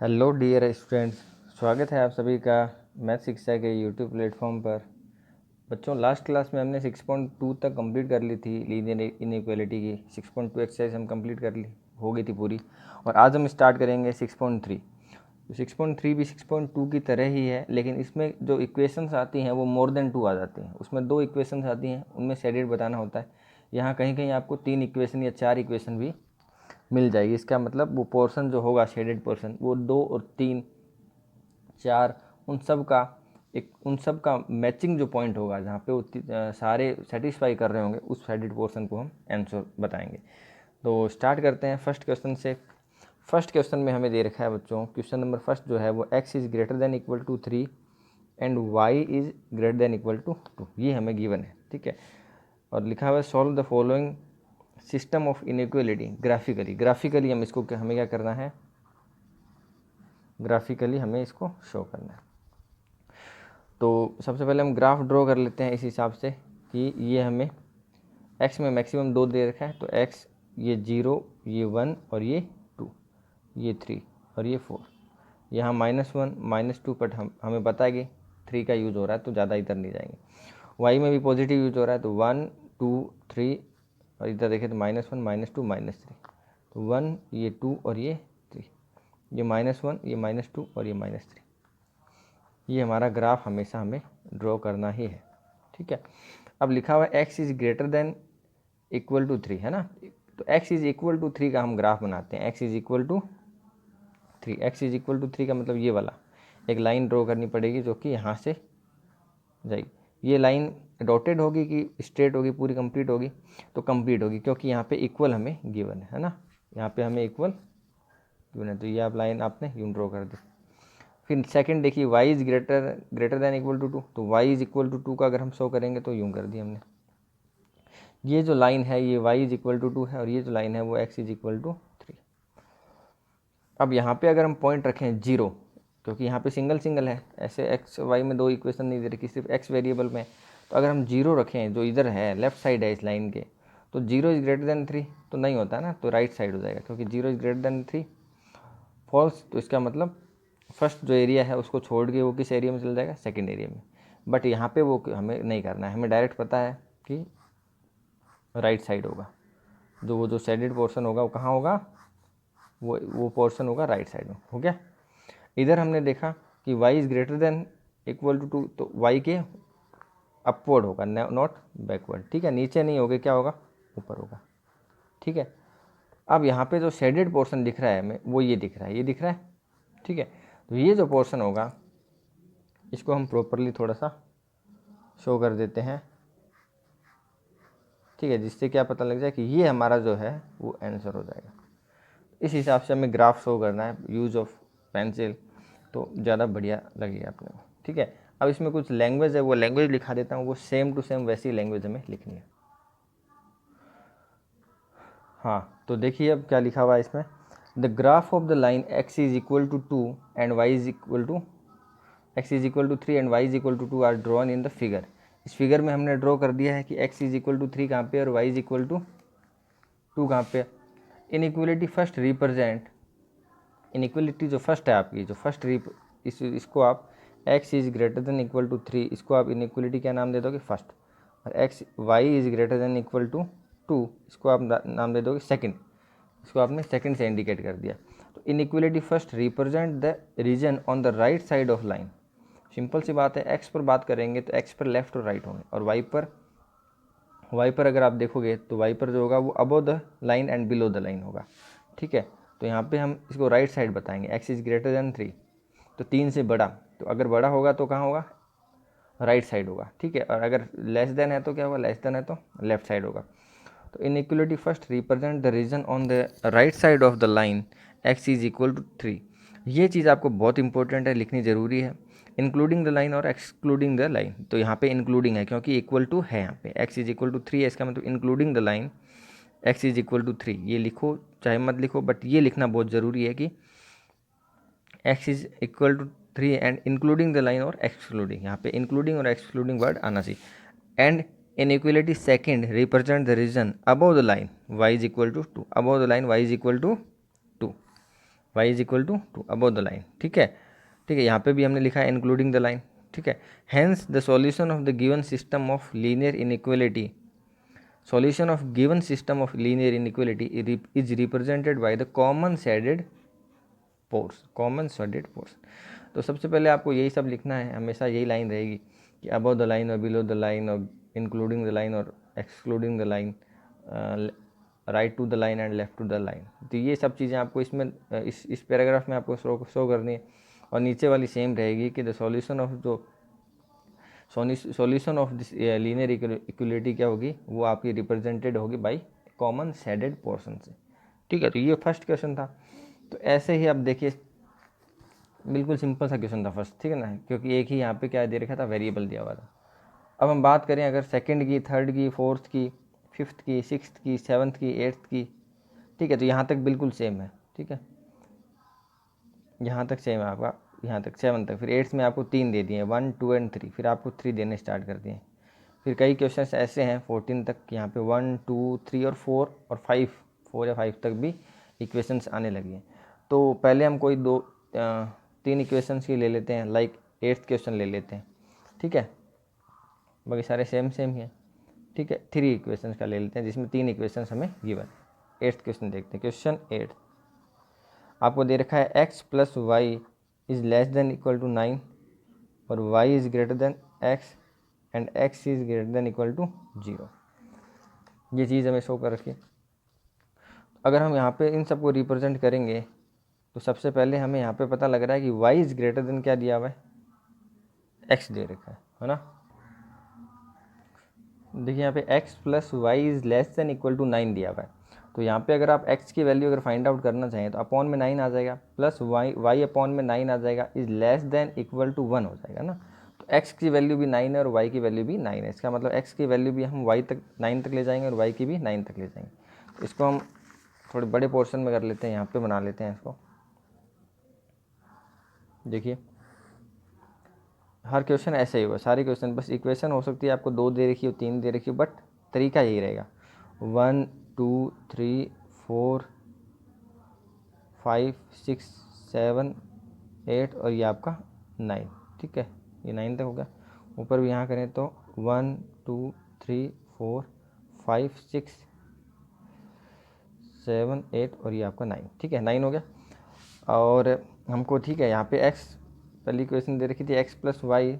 Hello dear students, स्वागत है आप सभी का मैथ शिक्षा के यूट्यूब प्लेटफॉर्म पर। बच्चों, लास्ट क्लास में हमने 6.2 तक कंप्लीट कर ली थी लीनियर इनइक्वालिटी की। 6.2 एक्सरसाइज हम कंप्लीट कर ली, हो गई थी पूरी। और आज हम स्टार्ट करेंगे 6.3। तो 6.3 भी 6.2 की तरह ही है, लेकिन इसमें जो इक्वेशंस आती हैं वो मोर देन 2 आ जाती हैं। उसमें 2 इक्वेशंस आती हैं, उनमें शेडेड बताना होता है। यहाँ कहीं कहीं आपको 3 इक्वेशन या 4 इक्वेशन भी मिल जाएगी। इसका मतलब वो पोर्शन जो होगा शेडेड पोर्शन, वो 2 और 3 4 उन सब का मैचिंग जो पॉइंट होगा, जहाँ पे वो सारे सेटिस्फाई कर रहे होंगे, उस शेडेड पोर्शन को हम आंसर बताएंगे। तो स्टार्ट करते हैं फर्स्ट क्वेश्चन से। फर्स्ट क्वेश्चन में हमें दे रखा है बच्चों, क्वेश्चन नंबर फर्स्ट जो है वो x is greater than equal to 3 and y is greater than equal to 2, ये हमें गिवन है। ठीक है, और लिखा हुआ है solve the following system of inequality graphically हमें क्या करना है, ग्राफिकली हमें इसको शो करना है। तो सबसे पहले हम ग्राफ ड्रॉ कर लेते हैं इस हिसाब से कि ये हमें x में मैक्सिमम 2 दे रखा है, तो x ये 0, ये 1 और ये 2, ये 3 और ये 4। यहाँ -1 -2, बट हमें पता है कि 3 का यूज़ हो रहा है तो ज़्यादा इधर नहीं जाएंगे। y में भी पॉजिटिव यूज हो रहा है, तो 1 2 3, और इधर देखें तो -1 -2 -3, तो 1 ये 2 और ये 3, ये -1 ये -2 और ये -3। ये हमारा ग्राफ हमेशा हमें ड्रॉ करना ही है। ठीक है, अब लिखा हुआ है x is greater than equal to 3, है ना। तो x इज़ इक्वल टू 3 का हम ग्राफ बनाते हैं। x is equal to 3, x is equal to 3 का मतलब ये वाला एक लाइन ड्रॉ करनी पड़ेगी जो कि यहाँ से जाएगी। ये लाइन डॉटेड होगी कि स्ट्रेट होगी, पूरी कंप्लीट होगी? तो कंप्लीट होगी, क्योंकि यहाँ पे इक्वल हमें गिवन है ना। यहाँ पे हमें इक्वल गिवन है, तो ये आप लाइन आपने यूं ड्रॉ कर दी। फिर सेकंड देखिए, y is greater than equal to 2, तो y इज़ इक्वल टू 2 का अगर हम शो करेंगे तो यूं कर दिया हमने। ये जो लाइन है ये y इज़ इक्वल टू 2 है, और ये जो लाइन है वो x इज़ इक्वल टू 3। अब यहाँ पे अगर हम पॉइंट रखें 0, क्योंकि यहाँ पे सिंगल सिंगल है, ऐसे x y में 2 इक्वेशन नहीं दे रखी, सिर्फ x वेरिएबल में। तो अगर हम 0 रखें जो इधर है, लेफ्ट साइड है इस लाइन के, तो 0 इज़ ग्रेटर देन 3 तो नहीं होता ना, तो राइट साइड हो जाएगा, क्योंकि 0 इज़ ग्रेटर देन 3 फॉल्स। तो इसका मतलब फर्स्ट जो एरिया है उसको छोड़ के वो किस एरिया में चल जाएगा, सेकंड एरिया में। बट यहाँ पे वो हमें नहीं करना है, हमें डायरेक्ट पता है कि राइट साइड होगा। वो जो शेडेड पोर्शन होगा वो कहाँ होगा, वो पोर्शन होगा राइट साइड में। हो गया। इधर हमने देखा कि y is greater than equal to 2, तो y के अपवर्ड होगा, नॉट बैकवर्ड। ठीक है, नीचे नहीं होगा, क्या होगा, ऊपर होगा। ठीक है, अब यहाँ पे जो शेडेड पोर्शन दिख रहा है हमें, वो ये दिख रहा है, ये दिख रहा है। ठीक है, तो ये जो पोर्शन होगा इसको हम प्रॉपरली थोड़ा सा शो कर देते हैं। ठीक है, जिससे क्या पता लग जाए कि ये हमारा जो है वो आंसर हो जाएगा। इस हिसाब से हमें ग्राफ शो करना है, यूज़ ऑफ पेंसिल, तो ज़्यादा बढ़िया लगेगा अपने को। ठीक है, अब इसमें कुछ लैंग्वेज है, वो लैंग्वेज लिखा देता हूँ, वो सेम टू सेम वैसी लैंग्वेज हमें लिखनी है। हाँ, तो देखिए अब क्या लिखा हुआ है इसमें, the graph of the line x is equal to 2 and y is equal to x is equal to 3 and y is equal to 2 are drawn in the figure. इस फिगर में हमने ड्रॉ कर दिया है कि x इज इक्वल टू 3 कहाँ पे और y इज इक्वल टू 2 कहाँ पे। इनइक्वलिटी फर्स्ट रिप्रेजेंट, इनइक्वलिटी जो फर्स्ट है आपकी, जो फर्स्ट इसको आप x is greater than equal to 3, इसको आप इनइक्वलिटी क्या नाम दे दोगे, फर्स्ट। और y is greater than equal to 2, इसको आप नाम दे दोगे सेकंड। इसको आपने सेकंड से इंडिकेट कर दिया। तो inequality first represent the region on the right side of line. Simple सी बात है, x पर बात करेंगे तो x पर लेफ्ट और राइट होंगे, और y पर अगर आप देखोगे तो y पर जो होगा वो above the line and below the line होगा। ठीक है, तो यहाँ पे हम इसको राइट साइड बताएंगे, x इज ग्रेटर देन 3, तो 3 से बड़ा, तो अगर बड़ा होगा तो कहाँ होगा, राइट साइड होगा। ठीक है, और अगर लेस देन है तो क्या होगा, लेस देन है तो लेफ्ट साइड होगा। तो inequality first represent the region on the right side of the line x is equal to 3। ये चीज़ आपको बहुत इंपॉर्टेंट है, लिखनी ज़रूरी है। इंक्लूडिंग द लाइन और एक्सक्लूडिंग द लाइन, तो यहाँ पे इंक्लूडिंग है क्योंकि इक्वल टू है, यहाँ पे x इज इक्वल टू 3 है, इसका मतलब including the line x is equal to 3। ये लिखो चाहे मत लिखो, बट ये लिखना बहुत ज़रूरी है कि x is equal to 3 and including the line और एक्सक्लूडिंग, यहाँ पे इंक्लूडिंग और एक्सक्लूडिंग वर्ड आना चाहिए। And inequality second represent the region above the line y is equal to 2, above the line y is equal to 2। y is equal to 2 above the line. ठीक है, ठीक है, यहाँ पे भी हमने लिखा है इंक्लूडिंग द लाइन। ठीक है, hence the solution of the given system of linear inequality, solution of given system of linear inequality is represented by the common shaded portion। तो सबसे पहले आपको यही सब लिखना है, हमेशा यही लाइन रहेगी कि अबव द लाइन और बिलो द लाइन और इंक्लूडिंग द लाइन और excluding the line, right to the line and left to the line. तो ये सब चीज़ें आपको इसमें इस पैराग्राफ में आपको शो करनी है। और नीचे वाली सेम रहेगी कि the solution of this linear equality क्या होगी, वो आपकी रिप्रेजेंटेड होगी बाय कॉमन शेडेड पोर्शन से। ठीक है, तो ये फर्स्ट क्वेश्चन था। तो ऐसे ही आप देखिए, बिल्कुल सिंपल सा क्वेश्चन था फर्स्ट, ठीक है ना, क्योंकि एक ही यहाँ पे क्या दे रखा था, वेरिएबल दिया हुआ था। अब हम बात करें अगर सेकंड की, थर्ड की, फोर्थ की, फिफ्थ की, सिक्स्थ की, सेवन्थ की, एट्थ की, ठीक है, तो यहाँ तक बिल्कुल सेम है। ठीक है, यहाँ तक सेम है आपका, यहाँ तक 7 तक। फिर 8th में आपको 3 दे दिए, 1 2 एंड 3, फिर आपको 3 देने स्टार्ट कर दिए। फिर कई क्वेश्चंस ऐसे हैं 14 तक, यहाँ पे 1 2 3 और 4 और 4 या 5 तक भी इक्वेशंस आने लगी हैं। तो पहले हम कोई 3 इक्वेशंस की ले लेते हैं, लाइक 8th क्वेश्चन ले लेते हैं। ठीक है, बाकी सारे सेम ही हैं। ठीक है, 3 इक्वेशंस का ले लेते हैं जिसमें 3 इक्वेशंस हमें गिवन है। 8th क्वेश्चन देखते हैं। क्वेश्चन 8 आपको दे रखा है x plus y is less than equal to 9 और y is greater than x and x is greater than equal to 0। ये चीज़ हमें शो कर रखी है। अगर हम यहाँ पे इन सबको रिप्रेजेंट करेंगे तो सबसे पहले हमें यहाँ पे पता लग रहा है कि y इज़ ग्रेटर देन क्या दिया हुआ है, x दे रखा है ना। देखिए यहाँ पे x plus y is less than equal to 9 दिया हुआ है। तो यहाँ पे अगर आप x की वैल्यू अगर फाइंड आउट करना चाहें तो अपॉन में 9 आ जाएगा, प्लस y अपॉन में 9 आ जाएगा, is less than equal to 1 हो जाएगा ना। तो x की वैल्यू भी 9 है और y की वैल्यू भी 9 है। इसका मतलब x की वैल्यू भी हम y तक 9 तक ले जाएंगे और y की भी 9 तक ले जाएंगे। तो इसको हम थोड़े बड़े पोर्शन में कर लेते हैं, यहाँ पर बना लेते हैं इसको। देखिए हर क्वेश्चन ऐसे ही होगा, सारे क्वेश्चन, बस इक्वेशन हो सकती है आपको 2 दे रखी हो, 3 दे रखी हो, बट तरीका यही रहेगा। 1 2 3 4 5 6 7 8 और ये आपका 9। ठीक है, ये 9 तक हो गया। ऊपर भी यहाँ करें तो 1 2 3 4 5 6 7 8 और ये आपका 9। ठीक है, 9 हो गया। और हमको ठीक है यहाँ पे x पहली इक्वेशन दे रखी थी, x प्लस वाई,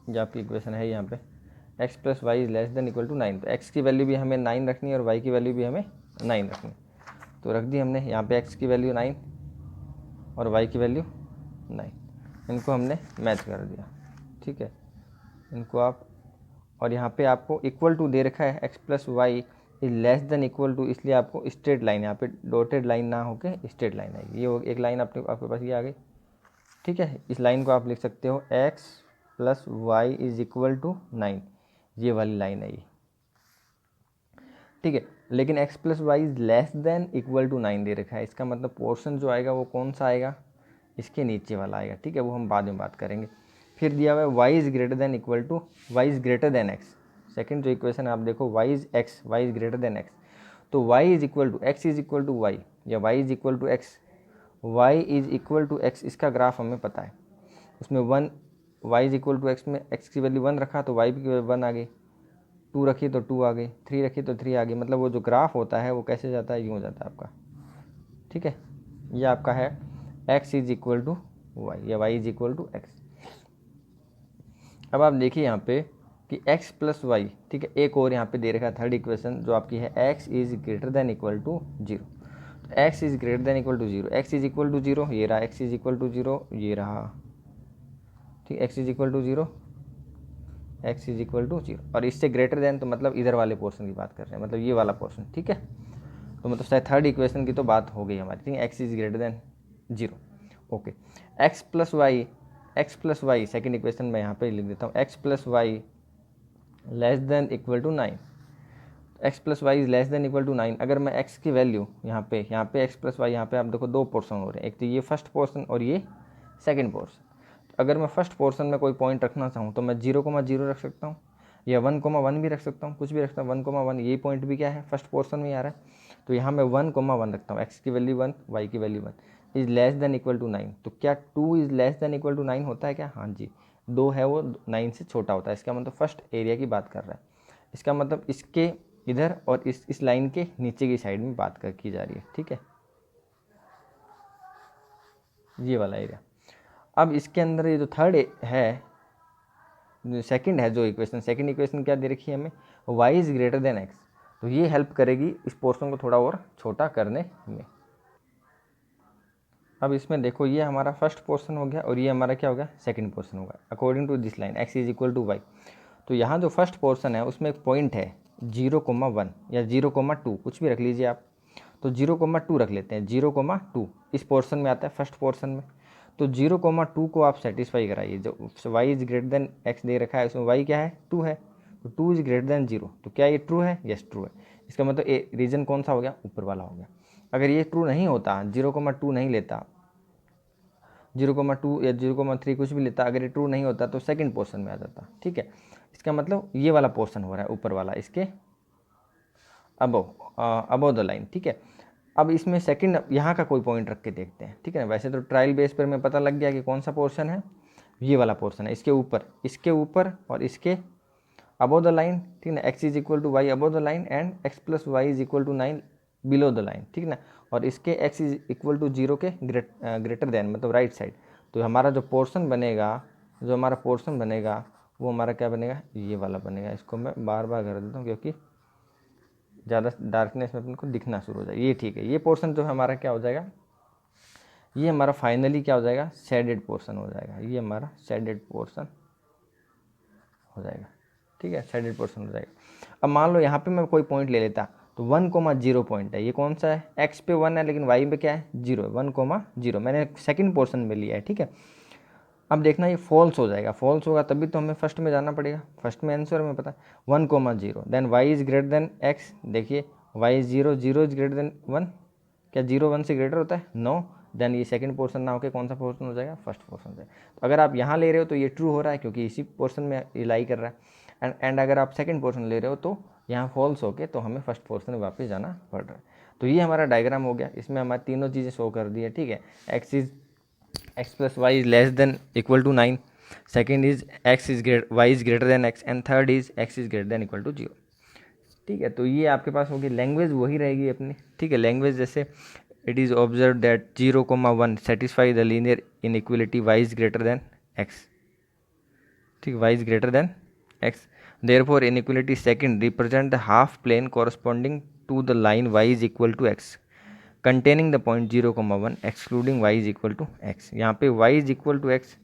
जो आपकी इक्वेशन है यहाँ पे, x plus y is less than equal to 9। तो x की वैल्यू भी हमें 9 रखनी है और y की वैल्यू भी हमें 9 रखनी है। तो रख दी हमने यहाँ पे x की वैल्यू 9 और y की वैल्यू 9, इनको हमने मैच कर दिया। ठीक है, इनको आप, और यहाँ पे आपको इक्वल टू दे रखा है x plus y is less than equal to, इसलिए आपको स्ट्रेट लाइन, यहाँ पे डॉटेड लाइन ना होके स्ट्रेट लाइन आएगी। ये एक लाइन आपके पास ये आ गई। ठीक है, इस लाइन को आप लिख सकते हो x plus y is equal to 9, ये वाली लाइन है ये। ठीक है, लेकिन x plus y is less than equal to 9 दे रखा है, इसका मतलब पोर्शन जो आएगा वो कौन सा आएगा, इसके नीचे वाला आएगा। ठीक है, वो हम बाद में बात करेंगे। फिर दिया हुआ है y is greater than equal to, y is greater than x। Second जो इक्वेशन आप देखो, y is x, y is greater than x, तो y is equal to x is equal to y या y is equal to x, y is equal to x, इसका ग्राफ हमें पता है। उसमें 1, y is equal to x में x की वैल्यू 1 रखा तो y की 1 आ गई, 2 रखी तो 2 आ गई, 3 रखी तो 3 आ गई। मतलब वो जो ग्राफ होता है वो कैसे जाता है, यूँ हो जाता है आपका। ठीक है, ये आपका है x is equal to y या y is equal to x. अब आप देखिए यहाँ पे कि x प्लस वाई, ठीक है, एक और यहाँ पे दे रखा है थर्ड इक्वेशन जो आपकी है x is greater than equal to 0। तो x is greater than equal to 0, x is equal to 0, ये रहा x इज इक्वल टू 0, ये रहा। ठीक, x is equal to 0, x is equal to 0, और इससे ग्रेटर देन तो मतलब इधर वाले पोर्शन की बात कर रहे हैं, मतलब ये वाला पोर्शन। ठीक है, तो मतलब शायद थर्ड इक्वेशन की तो बात हो गई हमारी। ठीक है, x is greater than 0। Okay, x plus y second equation में यहाँ पे लिख देता हूँ, x plus y less than equal to 9, x plus y is less than equal to 9। अगर मैं x की वैल्यू यहाँ पे x प्लस वाई, यहाँ पे आप देखो 2 पोर्शन हो रहे हैं, एक तो ये फर्स्ट पोर्शन और ये सेकंड पोर्शन। तो अगर मैं फर्स्ट पोर्शन में कोई पॉइंट रखना चाहूँ तो मैं 0,0 रख सकता हूँ या 1,1 भी रख सकता हूँ, कुछ भी रख सकता हूँ। 1,1 यही पॉइंट भी क्या है, फर्स्ट पोर्शन में आ रहा है। तो यहाँ मैं 1,1 रखता हूँ, x की वैल्यू 1, y की value 1, is less than equal to 9। तो क्या 2 is less than equal to 9 होता है क्या? हाँ जी, 2 है वो 9 से छोटा होता है। इसका मतलब फर्स्ट एरिया की बात कर रहा है, इसका मतलब इसके इधर और इस लाइन के नीचे की साइड में बात की जा रही है, ठीक है, ये वाला एरिया। अब इसके अंदर ये जो थर्ड है, सेकंड है जो इक्वेशन, सेकंड इक्वेशन क्या दे रखी है हमें, y is greater than x। तो ये हेल्प करेगी इस पोर्शन को थोड़ा और छोटा करने में। अब इसमें देखो, ये हमारा फर्स्ट पोर्शन हो गया और ये हमारा क्या हो गया, सेकंड पोर्शन होगा according to this line x is equal to y. तो यहाँ जो फर्स्ट पोर्शन है उसमें एक पॉइंट है 0,1 या 0,2, कुछ भी रख लीजिए आप। तो 0,2 रख लेते हैं, 0,2 इस पोर्शन में आता है, फर्स्ट पोर्शन में। तो 0,2 को आप सेटिस्फाई कराइए, जो y is greater than x दे रखा है उसमें y क्या है, 2 है, तो 2 इज ग्रेटर देन 0। तो क्या ये ट्रू है? यस ट्रू है। इसका मतलब ए रीजन कौन सा हो गया, ऊपर वाला हो गया। अगर ये ट्रू नहीं होता, 0,2 नहीं लेता, 0,2 या 0,3 कुछ भी लेता, अगर ये ट्रू नहीं होता तो सेकंड पोर्शन में आ जाता, ठीक है। इसका मतलब ये वाला पोर्शन हो रहा है ऊपर वाला, इसके अबव द लाइन, ठीक है। अब इसमें सेकंड यहाँ का कोई पॉइंट रख के देखते हैं, ठीक है ना। वैसे तो ट्रायल बेस पर हमें पता लग गया कि कौन सा पोर्शन है, ये वाला पोर्शन है, इसके ऊपर और इसके अबव द लाइन, ठीक है ना। x is equal to y above the line and x plus y is equal to 9 below the line, ठीक है ना। और इसके x इज इक्वल टू 0 के ग्रेटर देन, मतलब राइट साइड। तो हमारा जो पोर्शन बनेगा, वो हमारा क्या बनेगा, ये वाला बनेगा। इसको मैं बार बार कर देता हूँ क्योंकि ज़्यादा डार्कनेस में अपन को दिखना शुरू हो जाएगा, ये ठीक है। ये पोर्शन जो हमारा क्या हो जाएगा, ये हमारा फाइनली क्या हो जाएगा, शेडेड पोर्शन हो जाएगा। ये हमारा शेडेड पोर्शन हो जाएगा, ठीक है, शेडेड पोर्शन हो जाएगा। अब मान लो यहाँ पे मैं कोई पॉइंट ले लेता, तो 1,0 पॉइंट है, ये कौन सा है, x पे 1 है लेकिन y पे क्या है, 0 है, 1,0 मैंने सेकंड पोर्शन में लिया है, ठीक है। अब देखना ये फॉल्स हो जाएगा, फॉल्स होगा तभी तो हमें फर्स्ट में जाना पड़ेगा, फर्स्ट में आंसर हमें पता है 1,0, then y is greater than x। देखिए y is 0, 0 is greater than 1, क्या 0 1 से ग्रेटर होता है, नो। देन ये सेकंड पोर्शन ना होकर कौन सा पोर्शन हो जाएगा, फर्स्ट पोर्शन हो जाएगा। तो अगर आप यहाँ ले रहे हो तो ये ट्रू हो रहा है क्योंकि इसी पोर्शन में लाई कर रहा है, एंड अगर आप सेकंड पोर्शन ले रहे हो तो यहाँ फॉल्स होके तो हमें फर्स्ट पोर्शन में वापस जाना पड़ रहा है। तो ये हमारा डायग्राम हो गया, इसमें हमारी तीनों चीज़ें शो कर दी है, ठीक है। x plus y is less than equal to 9, second is y is greater than x, and third is x is greater than equal to 0, ठीक है। तो ये आपके पास होगी, लैंग्वेज वही रहेगी अपनी, ठीक है। लैंग्वेज जैसे it is observe that 0,1 satisfy the linear inequality y is greater than x, ठीक, y is greater than x, therefore inequality second represent the half plane corresponding to the line y is equal to x containing the point 0,1 excluding y is equal to x। यहाँ पे y is equal to x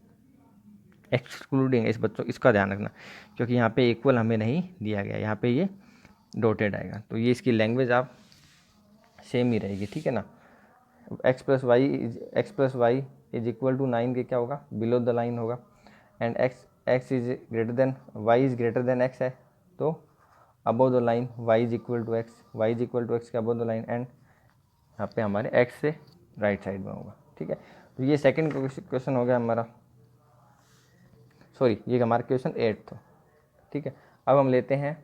excluding, इस बच्चों इसका ध्यान रखना क्योंकि यहाँ पे इक्वल हमें नहीं दिया गया, यहाँ पे ये डॉटेड आएगा। तो ये इसकी लैंग्वेज आप सेम ही रहेगी, ठीक है ना। x plus y is equal to 9 के क्या होगा, बिलो द लाइन होगा, and x is greater than y is greater than x है तो above the line y is equal to x के अबव द लाइन, एंड यहाँ पे हमारे x से राइट साइड में होगा, ठीक है। तो ये सेकंड क्वेश्चन हो गया हमारा, सॉरी ये हमारा क्वेश्चन 8 था, ठीक है। अब हम लेते हैं,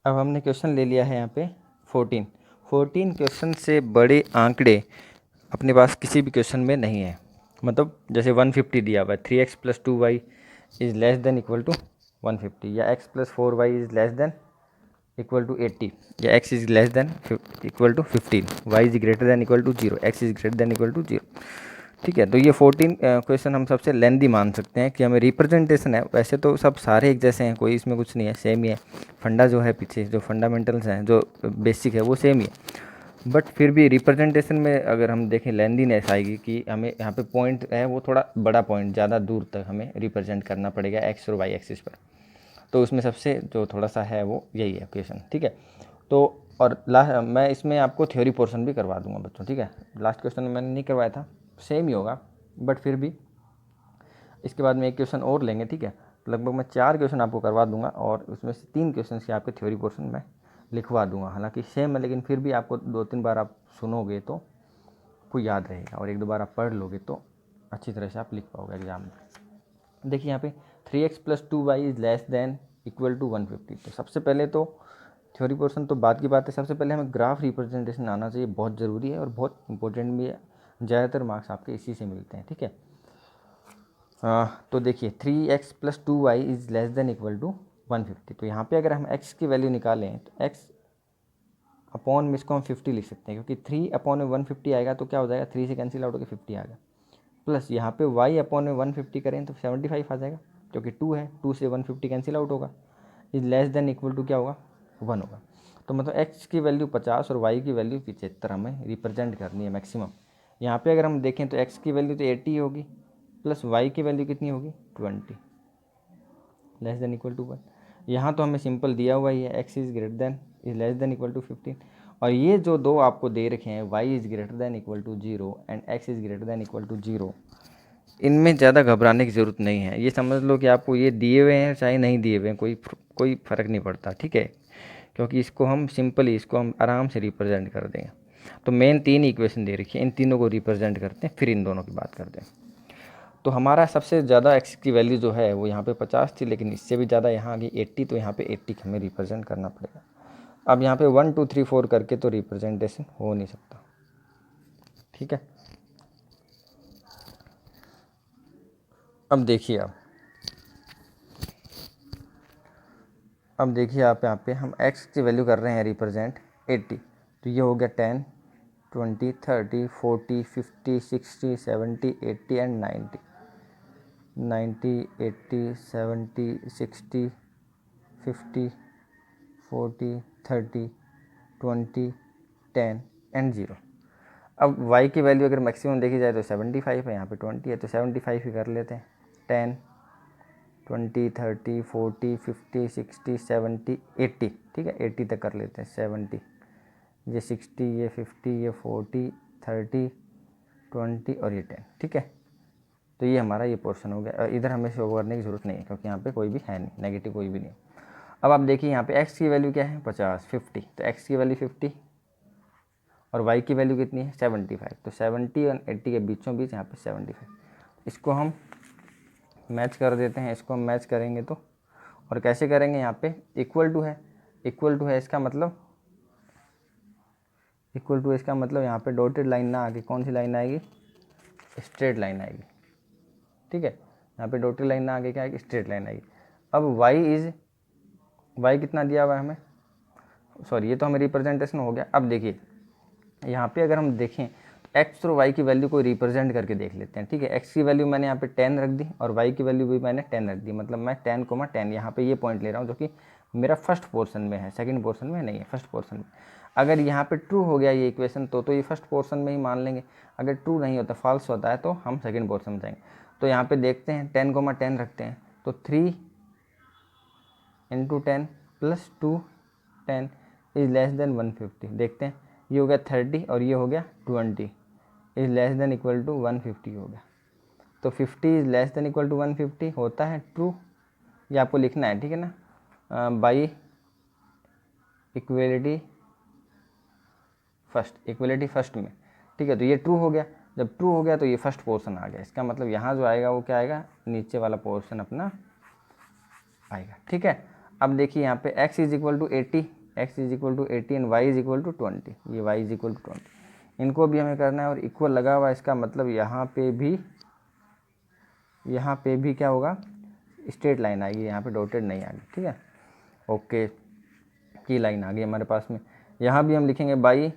अब हमने क्वेश्चन ले लिया है यहाँ पे 14 क्वेश्चन से बड़े आंकड़े अपने पास किसी भी क्वेश्चन में नहीं है। मतलब जैसे 150 दिया हुआ है, 3x plus 2y is less than equal to 150, या x plus 4y is less than equal to 80, या x is less than equal to 15, y is greater than equal to 0, x is greater than equal to 0, ठीक है। तो ये 14 question हम सबसे लेंदी मान सकते हैं कि हमें रिप्रेजेंटेशन है। वैसे तो सब सारे एक जैसे हैं, कोई इसमें कुछ नहीं है, सेम ही है। फंडा जो है पीछे जो फंडामेंटल्स हैं, जो बेसिक है वो सेम ही है, बट फिर भी रिप्रेजेंटेशन में अगर हम देखें लेंदीनेस आएगी कि हमें यहाँ पे पॉइंट है वो थोड़ा बड़ा पॉइंट, ज़्यादा दूर तक हमें रिप्रेजेंट करना पड़ेगा एक्स और वाई एक्सिस पर। तो उसमें सबसे जो थोड़ा सा है वो यही है क्वेश्चन, ठीक है। तो और मैं इसमें आपको थ्योरी पोर्शन भी करवा दूंगा बच्चों, ठीक है। लास्ट क्वेश्चन में मैंने नहीं करवाया था, सेम ही होगा, बट फिर भी इसके बाद में एक क्वेश्चन और लेंगे, ठीक है। लगभग मैं 4 क्वेश्चन आपको करवा दूंगा और उसमें से 3 क्वेश्चन की आपके थ्योरी पोर्शन में लिखवा दूंगा। हालांकि सेम है लेकिन फिर भी आपको 2-3 बार आप सुनोगे तो आपको याद रहेगा, और 1-2 बार आप पढ़ लोगे तो अच्छी तरह से आप लिख पाओगे एग्जाम में। देखिए यहाँ पे 3x plus 2y is less than equal to 150। तो सबसे पहले तो थ्योरी पोर्शन तो बात की बात है, सबसे पहले हमें ग्राफ रिप्रेजेंटेशन आना चाहिए, बहुत ज़रूरी है और बहुत इंपॉर्टेंट भी है, ज़्यादातर मार्क्स आपके इसी से मिलते हैं, ठीक है। तो देखिए 3x + 2y is less than equal to 150। तो यहाँ पे अगर हम x की वैल्यू निकालें तो x अपॉन में इसको हम 50 लिख सकते हैं, क्योंकि 3 अपॉन में 150 आएगा तो क्या हो जाएगा, 3 से कैंसिल आउट होकर 50 आ गया, प्लस यहाँ पे y अपॉन में 150 करें तो 75 आ जाएगा, क्योंकि 2 है, 2 से 150 कैंसिल आउट होगा, is less than equal to क्या होगा, 1 होगा। तो मतलब x की वैल्यू 50 और y की वैल्यू 75 हमें रिप्रेजेंट करनी है मैक्सिमम। यहाँ पे अगर हम देखें तो x की वैल्यू तो 80 होगी, प्लस y की वैल्यू कितनी होगी 20, लेस देन इक्वल टू 1। यहाँ तो हमें सिंपल दिया हुआ ही है, x is less than equal to 15, और ये जो दो आपको दे रखे हैं y is greater than equal to 0 and x is greater than equal to 0, इनमें ज़्यादा घबराने की ज़रूरत नहीं है। ये समझ लो कि आपको ये दिए हुए हैं चाहे नहीं दिए हुए हैं, कोई फ़र्क नहीं पड़ता, ठीक है, क्योंकि इसको हम सिंपली इसको हम आराम से रिप्रेजेंट कर देंगे। तो मेन 3 इक्वेशन दे रखी है, इन तीनों को रिप्रेजेंट करते हैं, फिर इन दोनों की बात करते हैं। तो हमारा सबसे ज़्यादा x की वैल्यू जो है वो यहाँ पे 50 थी, लेकिन इससे भी ज़्यादा यहाँ आ गई 80, तो यहाँ पे 80 हमें रिप्रेजेंट करना पड़ेगा। अब यहाँ पे 1 2 3 4 करके तो रिप्रेजेंटेशन हो नहीं सकता, ठीक है। अब देखिए अब देखिए आप यहाँ पे हम x की वैल्यू कर रहे हैं रिप्रेजेंट 80, तो ये हो गया 10 20 30 40 50 60 70 80 एंड 90 80 70 60 50 40 30 20 10 एंड 0। अब y की वैल्यू अगर मैक्सिमम देखी जाए तो 75 है, यहाँ पे 20 है, तो 75 ही कर लेते हैं, 10 20 30 40 50 60 70 80, ठीक है, 80 तक कर लेते हैं, 70 ये 60 ये 50 ये 40 30 20 और ये 10, ठीक है। तो ये हमारा ये पोर्शन हो गया, इधर हमें शो करने की ज़रूरत नहीं है क्योंकि यहाँ पे कोई भी है नहीं, नेगेटिव कोई भी नहीं। अब आप देखिए यहाँ पे x की वैल्यू क्या है 50 50, तो x की वैल्यू 50 और y की वैल्यू कितनी है 75, तो 70 और 80 के बीचों बीच यहाँ पे 75, इसको हम मैच कर देते हैं, इसको हम मैच करेंगे तो, और कैसे करेंगे, यहाँ पे इक्वल टू है, इसका मतलब यहाँ पे डॉटेड लाइन ना आके कौन सी लाइन आएगी, स्ट्रेट लाइन आएगी, ठीक है। यहाँ पे डॉटेड लाइन ना आगे क्या आएगी, स्ट्रेट लाइन आएगी। अब y कितना दिया हुआ है हमें, सॉरी ये तो हमें रिप्रेजेंटेशन हो गया। अब देखिए यहाँ पे अगर हम देखें x और y की वैल्यू को रिप्रेजेंट करके देख लेते हैं, ठीक है। x की वैल्यू मैंने यहाँ पे 10 रख दी और y की वैल्यू भी मैंने 10 रख दी, मतलब मैं 10, यहाँ पे ये पॉइंट ले रहा हूँ जो कि मेरा फर्स्ट पोर्शन में है, सेकंड पोर्शन में नहीं है, फर्स्ट पोर्शन में। अगर यहाँ पे ट्रू हो गया ये इक्वेशन तो ये फर्स्ट पोर्शन में ही मान लेंगे, अगर ट्रू नहीं होता फॉल्स होता है तो हम सेकंड पोर्शन में जाएंगे। तो यहाँ पे देखते हैं 10, 10 रखते हैं, तो 3 × 10 + 2 10 इज़ लेस देन 150, देखते हैं ये हो गया 30 और ये हो गया 20 is less than equal to 150 हो गया। तो 50 is less than equal to 150 होता है ट्रू, ये आपको लिखना है, ठीक है ना, बाई इक्वलिटी फर्स्ट में, ठीक है। तो ये ट्रू हो गया, जब ट्रू हो गया तो ये फर्स्ट पोर्शन आ गया, इसका मतलब यहाँ जो आएगा वो क्या आएगा, नीचे वाला पोर्शन अपना आएगा, ठीक है। अब देखिए यहाँ पे x is equal to 80 and y is equal to 20, ये y इज इक्वल टू 20, इनको भी हमें करना है और इक्वल लगा हुआ, इसका मतलब यहाँ पे भी क्या होगा, स्ट्रेट लाइन आएगी, यहाँ पे डॉटेड नहीं आएगी, ठीक है। ओके, की लाइन आ गई हमारे पास में। यहाँ भी हम लिखेंगे बाई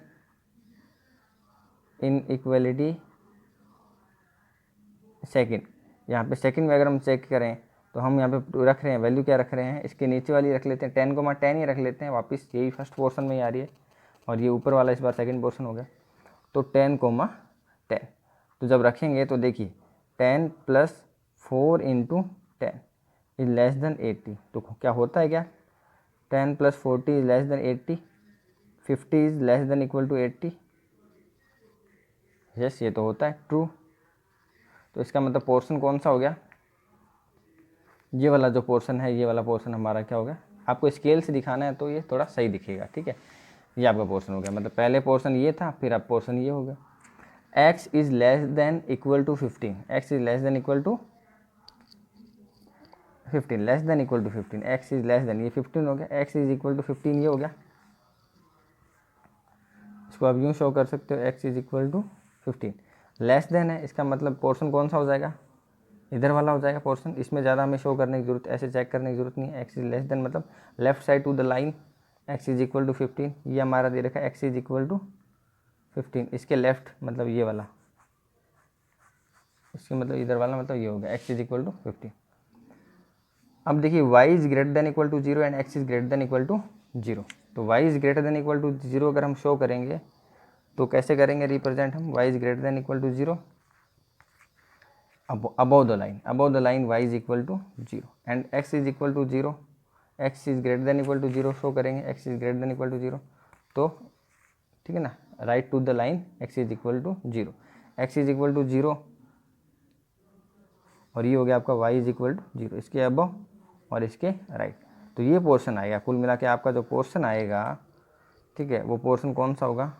इनइक्वलिटी सेकंड, यहाँ पे सेकंड में अगर हम चेक करें तो हम यहाँ पे रख रहे हैं वैल्यू, क्या रख रहे हैं, इसके नीचे वाली रख लेते हैं 10, 10 ही रख लेते हैं, वापस यही फर्स्ट पोर्शन में ही आ रही है और ये ऊपर वाला इस बार सेकंड पोर्शन हो गया, तो 10, 10। तो जब रखेंगे तो देखिए 10 + 4 × 10 इज लेस देन 80, तो क्या होता है, क्या 10 + 40 is less than 80, 50 is less than equal to 80, yes ये तो होता है ट्रू। तो इसका मतलब पोर्शन कौन सा हो गया, ये वाला जो पोर्शन है, ये वाला पोर्शन हमारा क्या होगा, आपको स्केल से दिखाना है तो ये थोड़ा सही दिखेगा, ठीक है। ये आपका पोर्शन हो गया, मतलब पहले पोर्शन ये था, फिर अब पोर्शन ये हो गया। x is less than equal to 15, x is less than equal to 15, less than equal to 15, x is less than, ये 15 हो गया, x इज़ इक्वल टू 15 ये हो गया, इसको आप यूँ शो कर सकते हो x is equal to 15। Less than है, इसका मतलब पोर्शन कौन सा हो जाएगा, इधर वाला हो जाएगा पोर्शन। इसमें ज़्यादा हमें शो करने की जरूरत, ऐसे चेक करने की जरूरत नहीं है। x इज लेस देन मतलब left side to the line x is equal to 15, ये हमारा दे रखा है x इज इक्वल टू 15। इसके लेफ्ट मतलब ये वाला, इसके मतलब इधर वाला मतलब ये हो गया x इज इक्वल टू 15। अब देखिए y is greater than equal to 0 and x is greater than equal to 0। तो y is greater than equal to 0 अगर हम शो करेंगे तो कैसे करेंगे रिप्रेजेंट हम, y is greater than equal to 0 above the line y is equal to 0 and x is equal to 0, x is greater than equal to 0 show करेंगे, x is greater than equal to 0। तो ठीक है ना, right to the line x is equal to 0, x is equal to 0 और ये हो गया आपका y इज इक्वल टू 0, इसके अबव और इसके राइट। तो ये पोर्शन आएगा, कुल मिला के आपका जो पोर्शन आएगा, ठीक है, वो पोर्शन कौन सा होगा,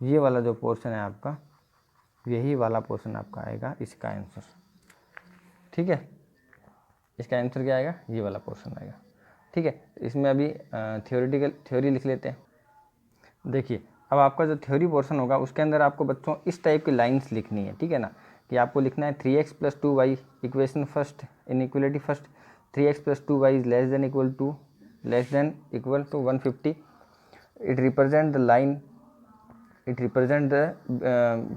ये वाला जो पोर्शन है आपका, यही वाला पोर्शन आपका आएगा इसका आंसर। ठीक है, इसका आंसर क्या आएगा, ये वाला पोर्शन आएगा। ठीक है, इसमें अभी थ्योरी लिख लेते हैं। देखिए अब आपका जो थ्योरी पोर्शन होगा उसके अंदर आपको बच्चों इस टाइप की लाइंस लिखनी है। ठीक है ना, कि आपको लिखना है 3x plus 2y equation first, inequality first, 3x plus 2y is less than equal to 150। It represent the line, it represent the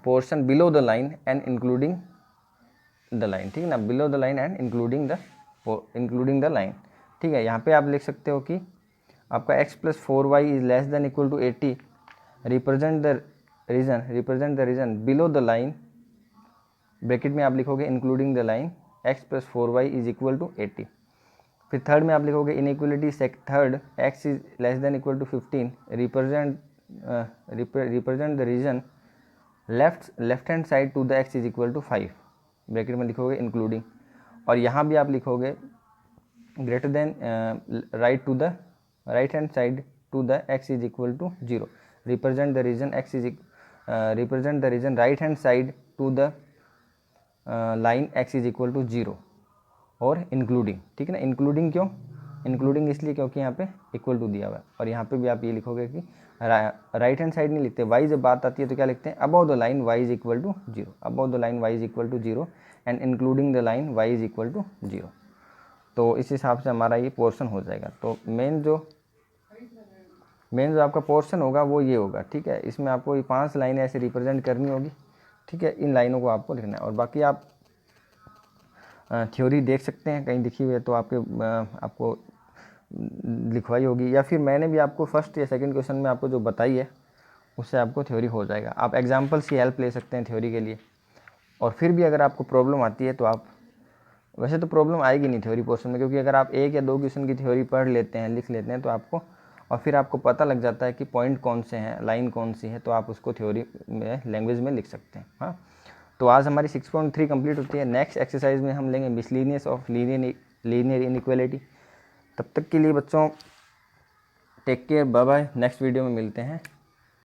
portion below the line and including the line। ठीक है ना, below the line and including the line। ठीक है, यहाँ पे आप लिख सकते हो कि आपका x plus 4y is less than equal to 80, represent the region below the line, bracket में आप लिखोगे including the line x plus 4y is equal to 80। फिर थर्ड में आप लिखोगे inequality third x is less than equal to 15, represent the region left hand side to the x is equal to 5, bracket में लिखोगे including. और यहाँ भी आप लिखोगे greater then right hand side to the x is equal to 0, represent the region right hand side to the line x is equal to 0 और including. ठीक है ना, इंक्लूडिंग क्यों, इंक्लूडिंग इसलिए क्योंकि यहाँ पे इक्वल टू दिया हुआ है। और यहाँ पे भी आप ये लिखोगे कि राइट हैंड साइड नहीं लिखते, y जब बात आती है तो क्या लिखते हैं, above the line y is equal to 0, above the line y is equal to 0 and including the line y is equal to 0। तो इस हिसाब से हमारा ये पोर्शन हो जाएगा। तो मेन जो आपका पोर्शन होगा वो ये होगा। ठीक है, इसमें आपको ये 5 लाइनें ऐसे रिप्रेजेंट करनी होगी। ठीक है, इन लाइनों को आपको लिखना है और बाकी आप थ्योरी देख सकते हैं, कहीं लिखी हुई है तो आपको लिखवाई होगी, या फिर मैंने भी आपको फर्स्ट या सेकंड क्वेश्चन में आपको जो बताई है उससे आपको थ्योरी हो जाएगा। आप एग्जांपल्स की हेल्प ले सकते हैं थ्योरी के लिए। और फिर भी अगर आपको प्रॉब्लम आती है तो आप, वैसे तो प्रॉब्लम आएगी नहीं थ्योरी पोर्शन में, क्योंकि अगर आप 1 या 2 क्वेश्चन की थ्योरी पढ़ लेते हैं, लिख लेते हैं तो आपको, और फिर आपको पता लग जाता है कि पॉइंट कौन से हैं, लाइन कौन सी है, तो आप उसको थ्योरी में लैंग्वेज में लिख सकते हैं। हाँ, तो आज हमारी 6.3 कंप्लीट होती है। नेक्स्ट एक्सरसाइज में हम लेंगे मिसलीनियस ऑफ लीनियर इनइक्वालिटी। तब तक के लिए बच्चों take care, bye bye, next video में मिलते हैं।